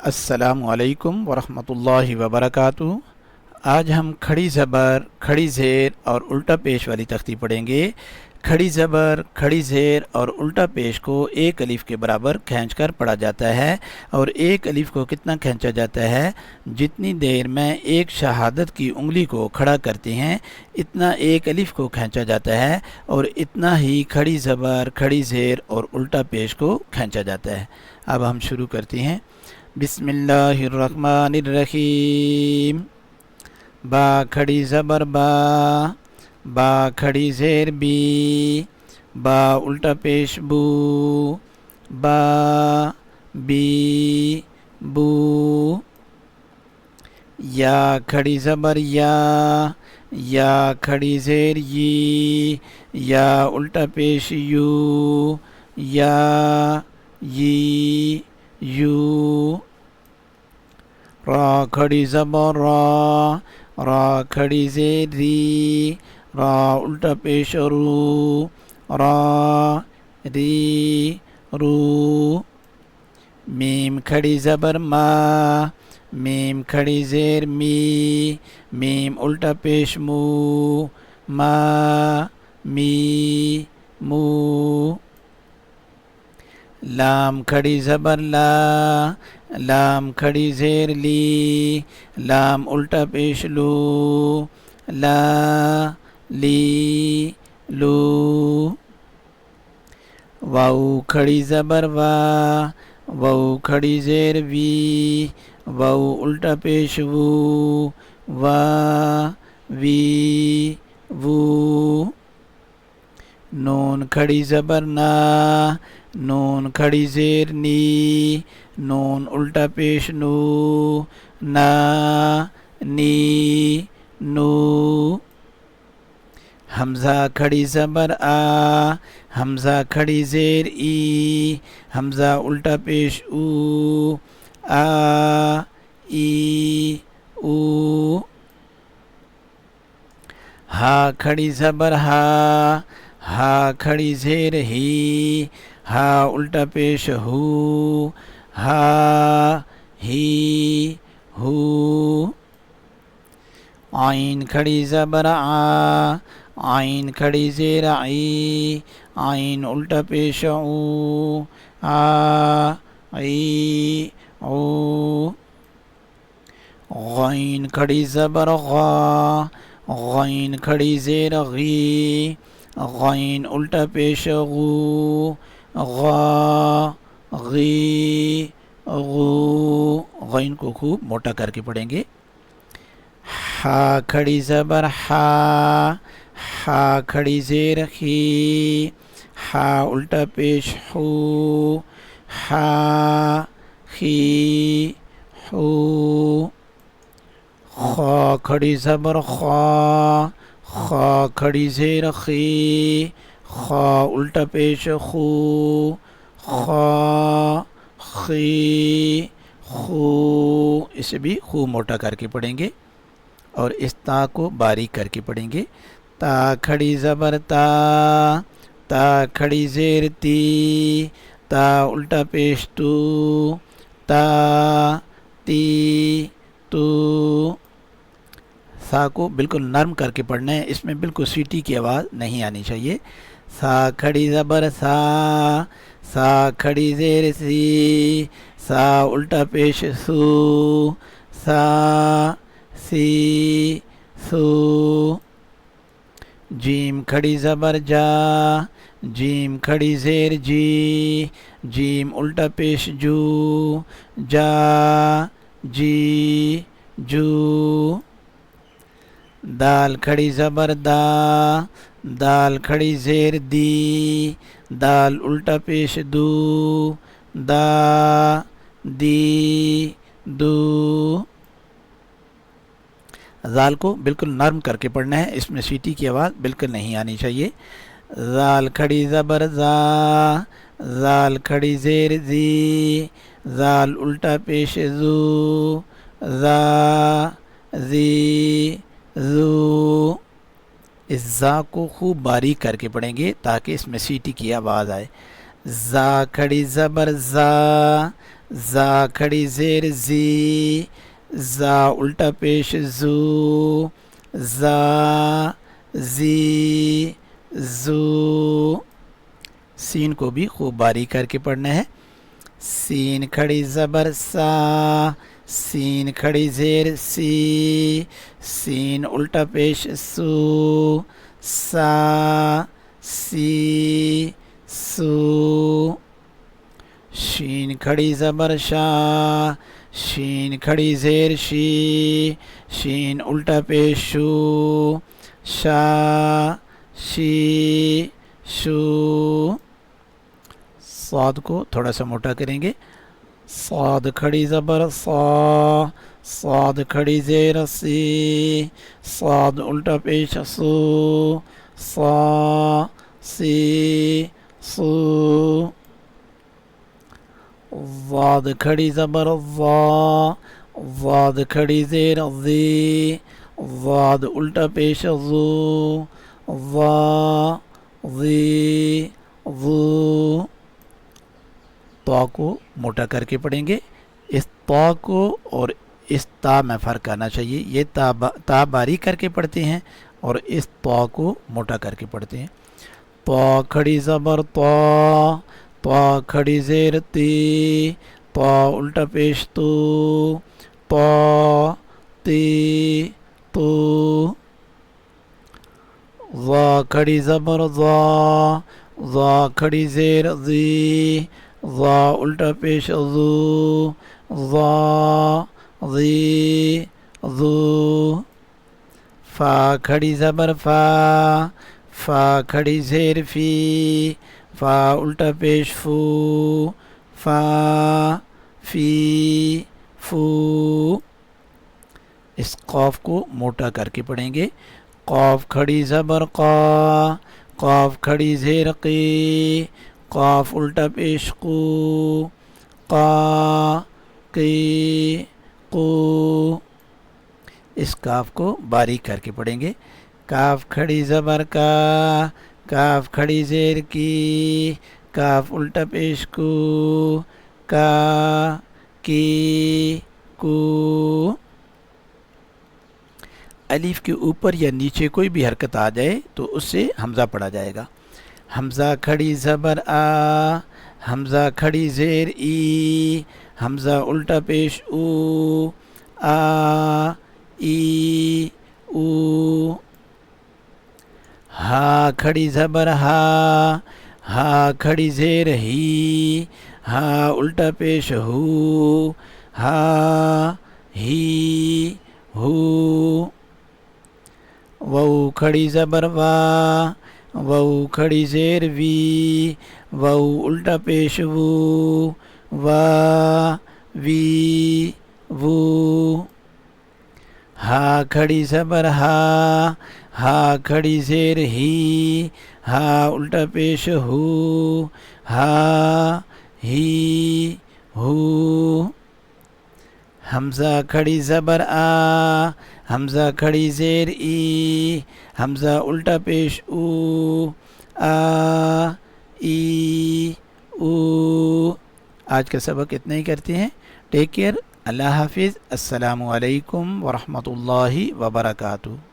السلام علیکم ورحمۃ اللہ وبرکاتہ۔ آج ہم کھڑی زبر، کھڑی زیر اور الٹا پیش والی تختی پڑھیں گے۔ کھڑی زبر، کھڑی زیر اور الٹا پیش کو ایک الف کے برابر کھینچ کر پڑھا جاتا ہے، اور ایک الف کو کتنا کھینچا جاتا ہے؟ جتنی دیر میں ایک شہادت کی انگلی کو کھڑا کرتے ہیں اتنا ایک الف کو کھینچا جاتا ہے، اور اتنا ہی کھڑی زبر، کھڑی زیر اور الٹا پیش کو کھینچا جاتا ہے۔ اب ہم شروع کرتے ہیں۔ بسم اللہ الرحمن الرحیم۔ با کھڑی زبر با، با کھڑی زیر بی، با الٹا پیش بو، با بی بو۔ یا کھڑی زبر یا، یا کھڑی زیر یی، یا الٹا پیش یو، یا یی یو۔ را کھڑی زبر را، را کھڑی زیر ری، را الٹا پیش رو، را ری رو۔ میم کھڑی زبر ما، میم کھڑی زیر می، میم الٹا پیش مو، ما می مو۔ لام کھڑی زبر لا، لام کھڑی زیر لی، لام الٹا پیش لو، لا لی لو۔ واو کھڑی زبر وا، واو کھڑی زیر وی، واو الٹا پیش وو، وا وی وو۔ نون کھڑی زبر نا، نون کھڑی زیر نی، نون الٹا پیش نو، نا نی نو۔ حمزہ کھڑی زبر آ، حمزہ کھڑی زیر ای، حمزہ الٹا پیش او، آ ای او۔ ہا کھڑی زبر ہا، ہا کھڑی زیر ہی، ہا الٹا پیش ہو، ہا ہی ہو۔ عین کھڑی زبر آ، عین کھڑی زیر عی، عین الٹا پیش او، آ عی او۔ غین کھڑی زبر غا، غین کھڑی زیر غی، غین الٹا پیش غو، غا غی غو۔ غین کو خوب موٹا کر کے پڑھیں گے۔ ہا کھڑی زبر ہا، ہا کھڑی زیر خی، ہا الٹا پیش ہو، ہا خی ہو۔ خا کھڑی زبر خا، خا کھڑی زیر خی، خا الٹا پیش خو، خا خی خو۔ اسے بھی خوب موٹا کر کے پڑھیں گے، اور اس تا کو باریک کر کے پڑھیں گے۔ تا کھڑی زبر تا، تا کھڑی زیر تی، تا الٹا پیش تو، تا تی تو۔ سا کو بالکل نرم کر کے پڑھنا ہے، اس میں بالکل سیٹی کی آواز نہیں آنی چاہیے۔ سا کھڑی زبر سا، سا کھڑی زیر سی، سا الٹا پیش سو، سا سی سو۔ جیم کھڑی زبر جا، جیم کھڑی زیر جی، جیم الٹا پیش جو، جا جی جو۔ دال کھڑی زبر دا، دال کھڑی زیر دی، دال الٹا پیش دو، دا دی دو۔ زال کو بالکل نرم کر کے پڑھنا ہے، اس میں سیٹی کی آواز بالکل نہیں آنی چاہیے۔ زال کھڑی زبر زا، زال کھڑی زیر زی، زال الٹا پیش زو، زا زی زو۔ اس زا کو خوب باریک کر کے پڑھیں گے تاکہ اس میں سیٹی کی آواز آئے۔ زا کھڑی زبر زا، زا کھڑی زیر زی، زا الٹا پیش زو، زا زی زو۔ سین کو بھی خوب باریک کر کے پڑھنا ہے۔ سین کھڑی زبر سا، سین کھڑی زیر سی، سین الٹا پیش سو، سا سی سو۔ شین کھڑی زبر شا، شین کھڑی زیر شی، شین الٹا پیش شو، شا شی شو۔ صاد کو تھوڑا سا موٹا کریں گے۔ صاد کھڑی زبر صا، صاد کھڑی زیر سی، صاد الٹا پیش سو، صا سی سو۔ ضاد کھڑی زبر ضا، ضاد کھڑی زیر ضی، ضاد الٹا پیش ضو، ضا ضی ضو۔ طا کو موٹا کر کے پڑھیں گے۔ اس طا کو اور اس تا میں فرق کرنا چاہیے۔ یہ تا باریک کر کے پڑھتے ہیں اور اس طا کو موٹا کر کے پڑھتے ہیں۔ طا کھڑی زبر طا، طا کھڑی زیر تی، طا الٹا پیش تو، طا تی تو۔ ضا کھڑی زبر ضا، ضا کھڑی زیر ضی، ضا الٹا پیش ضو، ضا ضی ضو۔ فا کھڑی زبر فا، فا کھڑی زیر فی، فا الٹا پیش فو، فا فی فو۔ اس قاف کو موٹا کر کے پڑھیں گے۔ قاف کھڑی زبر قا، قاف کھڑی زیر قی، قاف الٹا پیش قو، قا قی قو۔ اس کاف کو باریک کر کے پڑھیں گے۔ کاف کھڑی زبر کا، کاف کھڑی زیر کی، کاف الٹا پیش کو، کا کی کو۔ الف کے اوپر یا نیچے کوئی بھی حرکت آ جائے تو اس سے حمزہ پڑھا جائے گا۔ حمزہ کھڑی زبر آ، حمزہ کھڑی زیر ای، حمزہ الٹا پیش او، آ ای او۔ ہا کھڑی زبر ہا، ہا کھڑی زیر ہی، ہا الٹا پیش ہو، ہا ہی ہو۔ واو کھڑی زبر وا، واو کھڑی زیر وی، واو الٹا پیش وو، وا وی وو۔ ہا کھڑی زبر ہا، ہا کھڑی زیر ہی، ہا الٹا پیش ہو، ہا ہی ہو۔ حمزہ کھڑی زبر آ، حمزہ کھڑی زیر ای، حمزہ الٹا پیش او، آ ای او۔ آج کا سبق اتنا ہی کرتے ہیں۔ ٹیک کیئر، اللہ حافظ، السلام علیکم ورحمۃ اللہ وبرکاتہ۔